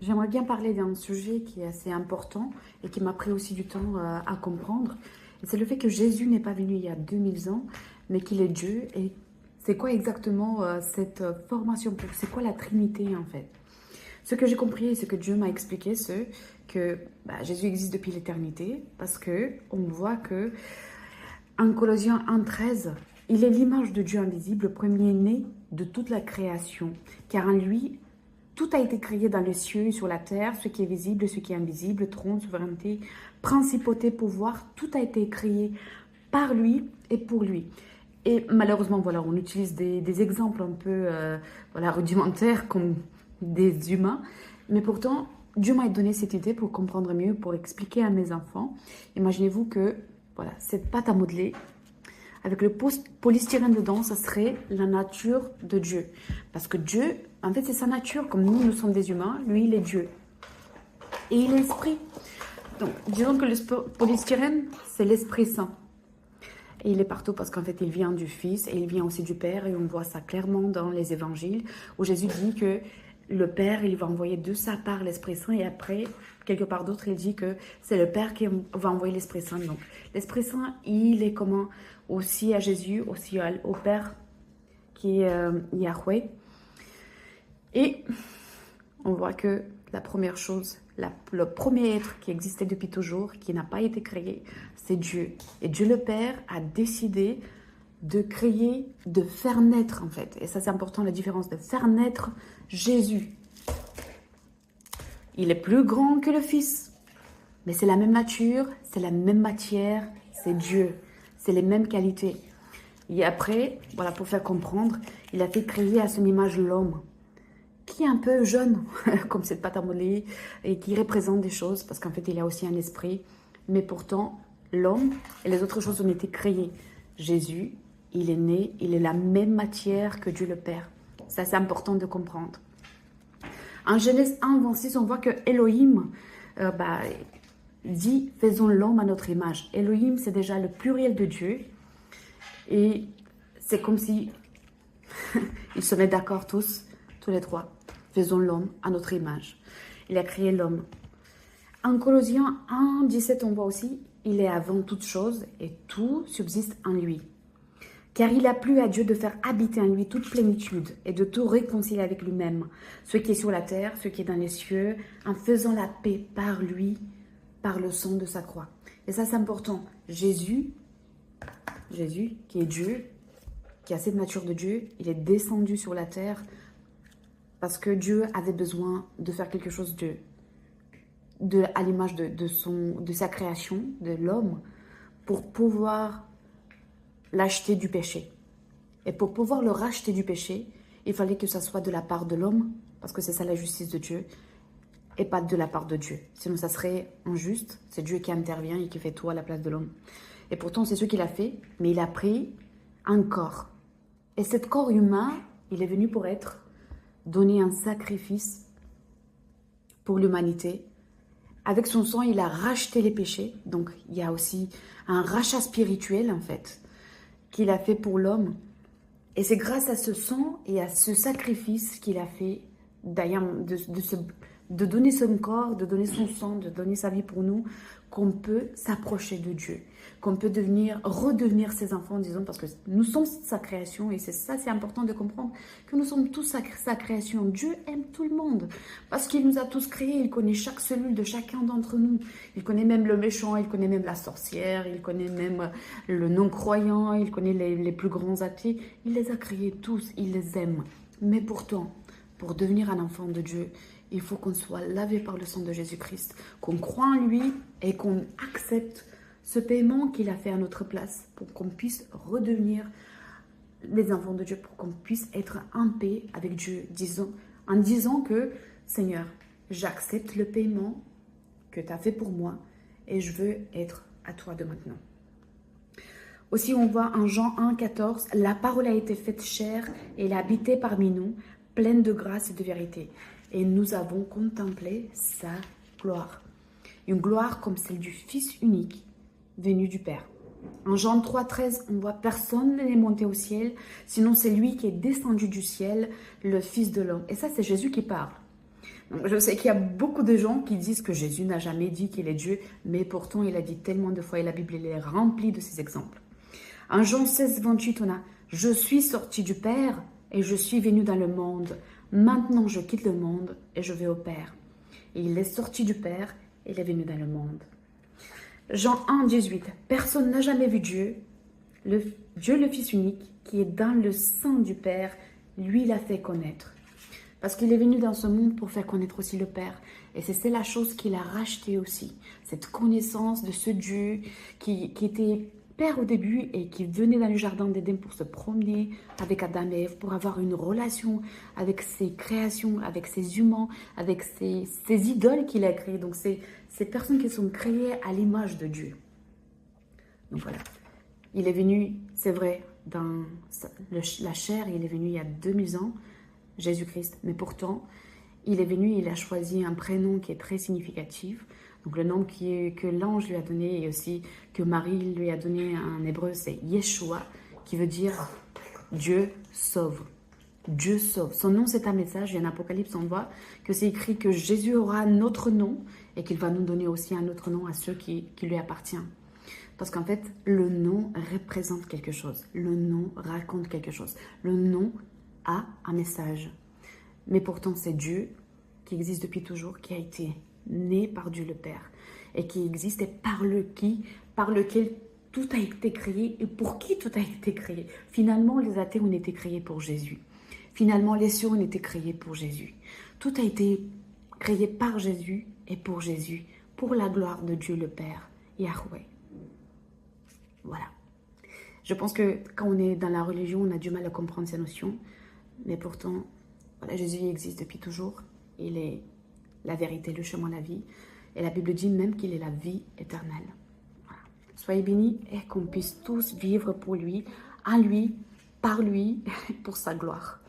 J'aimerais bien parler d'un sujet qui est assez important et qui m'a pris aussi du temps à comprendre. Et c'est le fait que Jésus n'est pas venu il y a 2000 ans, mais qu'il est Dieu. Et c'est quoi exactement cette formation? C'est quoi la Trinité en fait? Ce que j'ai compris et ce que Dieu m'a expliqué, c'est que Jésus existe depuis l'éternité parce que on voit que en Colossiens 1,13, il est l'image de Dieu invisible, le premier-né de toute la création, car en lui, tout a été créé dans les cieux et sur la terre, ce qui est visible et ce qui est invisible, trône, souveraineté, principauté, pouvoir, tout a été créé par lui et pour lui. Et malheureusement, voilà, on utilise des exemples un peu rudimentaires comme des humains, mais pourtant, Dieu m'a donné cette idée pour comprendre mieux, pour expliquer à mes enfants. Imaginez-vous que voilà, cette pâte à modeler, avec le polystyrène dedans, ça serait la nature de Dieu. Parce que Dieu, en fait, c'est sa nature. Comme nous, nous sommes des humains, lui, il est Dieu. Et il est esprit. Donc, disons que le polystyrène, c'est l'Esprit Saint. Et il est partout parce qu'en fait, il vient du Fils et il vient aussi du Père. Et on voit ça clairement dans les évangiles, où Jésus dit que le Père, il va envoyer de sa part l'Esprit Saint. Et après, quelque part d'autre, il dit que c'est le Père qui va envoyer l'Esprit Saint. Donc, l'Esprit Saint, il est commun aussi à Jésus, aussi au Père, qui est Yahweh. Et on voit que la première chose, le premier être qui existait depuis toujours, qui n'a pas été créé, c'est Dieu. Et Dieu le Père a décidé de créer, de faire naître en fait. Et ça c'est important, la différence de faire naître Jésus. Il est plus grand que le Fils, mais c'est la même nature, c'est la même matière, c'est Dieu. C'est les mêmes qualités. Et après, voilà, pour faire comprendre, il a fait créer à son image l'homme, qui est un peu jeune, comme cette pâte à modeler, et qui représente des choses, parce qu'en fait, il a aussi un esprit. Mais pourtant, l'homme et les autres choses ont été créées. Jésus, il est né, il est la même matière que Dieu le Père. Ça, c'est important de comprendre. En Genèse 1, 26, on voit que Elohim dit « faisons l'homme à notre image ». Elohim, c'est déjà le pluriel de Dieu. Et c'est comme si ils se mettent d'accord tous les trois. Faisons l'homme à notre image. Il a créé l'homme. En Colossiens 1, 17, on voit aussi « il est avant toute chose et tout subsiste en lui ». Car il a plu à Dieu de faire habiter en lui toute plénitude et de tout réconcilier avec lui-même, ce qui est sur la terre, ce qui est dans les cieux, en faisant la paix par lui, par le sang de sa croix. Et ça, c'est important. Jésus, qui est Dieu, qui a cette nature de Dieu, il est descendu sur la terre parce que Dieu avait besoin de faire quelque chose à l'image de sa création, de l'homme, pour pouvoir l'acheter du péché. Et pour pouvoir le racheter du péché, il fallait que ça soit de la part de l'homme, parce que c'est ça la justice de Dieu, et pas de la part de Dieu. Sinon, ça serait injuste. C'est Dieu qui intervient et qui fait tout à la place de l'homme. Et pourtant, c'est ce qu'il a fait, mais il a pris un corps. Et cet corps humain, il est venu pour être donné un sacrifice pour l'humanité. Avec son sang, il a racheté les péchés. Donc, il y a aussi un rachat spirituel, en fait, qu'il a fait pour l'homme. Et c'est grâce à ce sang et à ce sacrifice qu'il a fait, d'ailleurs, de donner son corps, de donner son sang, de donner sa vie pour nous, qu'on peut s'approcher de Dieu, qu'on peut redevenir ses enfants, disons, parce que nous sommes sa création, et c'est important de comprendre que nous sommes tous sa création. Dieu aime tout le monde, parce qu'il nous a tous créés, il connaît chaque cellule de chacun d'entre nous, il connaît même le méchant, il connaît même la sorcière, il connaît même le non-croyant, il connaît les plus grands athées, il les a créés tous, il les aime. Mais pourtant, pour devenir un enfant de Dieu, il faut qu'on soit lavé par le sang de Jésus-Christ, qu'on croie en lui et qu'on accepte ce paiement qu'il a fait à notre place pour qu'on puisse redevenir les enfants de Dieu, pour qu'on puisse être en paix avec Dieu, en disant que Seigneur, j'accepte le paiement que tu as fait pour moi et je veux être à toi de maintenant. Aussi, on voit en Jean 1, 14, « La parole a été faite chair et elle a habité parmi nous, pleine de grâce et de vérité. Et nous avons contemplé sa gloire. » Une gloire comme celle du Fils unique, venu du Père. En Jean 3, 13, on voit « Personne n'est monté au ciel, sinon c'est lui qui est descendu du ciel, le Fils de l'homme. » Et ça, c'est Jésus qui parle. Donc, je sais qu'il y a beaucoup de gens qui disent que Jésus n'a jamais dit qu'il est Dieu, mais pourtant il a dit tellement de fois et la Bible elle est remplie de ces exemples. En Jean 16, 28, on a « Je suis sorti du Père et je suis venu dans le monde. Maintenant je quitte le monde et je vais au Père. » Et il est sorti du Père et il est venu dans le monde. Jean 1, 18. Personne n'a jamais vu Dieu. Dieu le Fils unique qui est dans le sein du Père, lui l'a fait connaître. Parce qu'il est venu dans ce monde pour faire connaître aussi le Père. Et c'est la chose qu'il a racheté aussi. Cette connaissance de ce Dieu qui était Père au début et qui venait dans le jardin d'Éden pour se promener avec Adam et Ève, pour avoir une relation avec ses créations, avec ses humains, avec ses idoles qu'il a créées. Donc ces personnes qui sont créées à l'image de Dieu. Donc voilà. Il est venu, c'est vrai, dans la chair, il est venu il y a 2000 ans, Jésus-Christ. Mais pourtant, il est venu, il a choisi un prénom qui est très significatif. Donc le nom que l'ange lui a donné et aussi que Marie lui a donné en hébreu, c'est Yeshua, qui veut dire Dieu sauve. Dieu sauve. Son nom, c'est un message. Et en Apocalypse, on voit que c'est écrit que Jésus aura un autre nom et qu'il va nous donner aussi un autre nom à ceux qui lui appartiennent. Parce qu'en fait, le nom représente quelque chose. Le nom raconte quelque chose. Le nom a un message. Mais pourtant, c'est Dieu qui existe depuis toujours, qui a été né par Dieu le Père et qui existe et par lequel tout a été créé et pour qui tout a été créé. Finalement, les athées ont été créés pour Jésus. Finalement, les cieux ont été créés pour Jésus. Tout a été créé par Jésus et pour Jésus, pour la gloire de Dieu le Père, Yahweh. Voilà. Je pense que quand on est dans la religion, on a du mal à comprendre ces notions. Mais pourtant, voilà, Jésus existe depuis toujours. Il est la vérité, le chemin, la vie. Et la Bible dit même qu'il est la vie éternelle. Voilà. Soyez bénis et qu'on puisse tous vivre pour lui, en lui, par lui, pour sa gloire.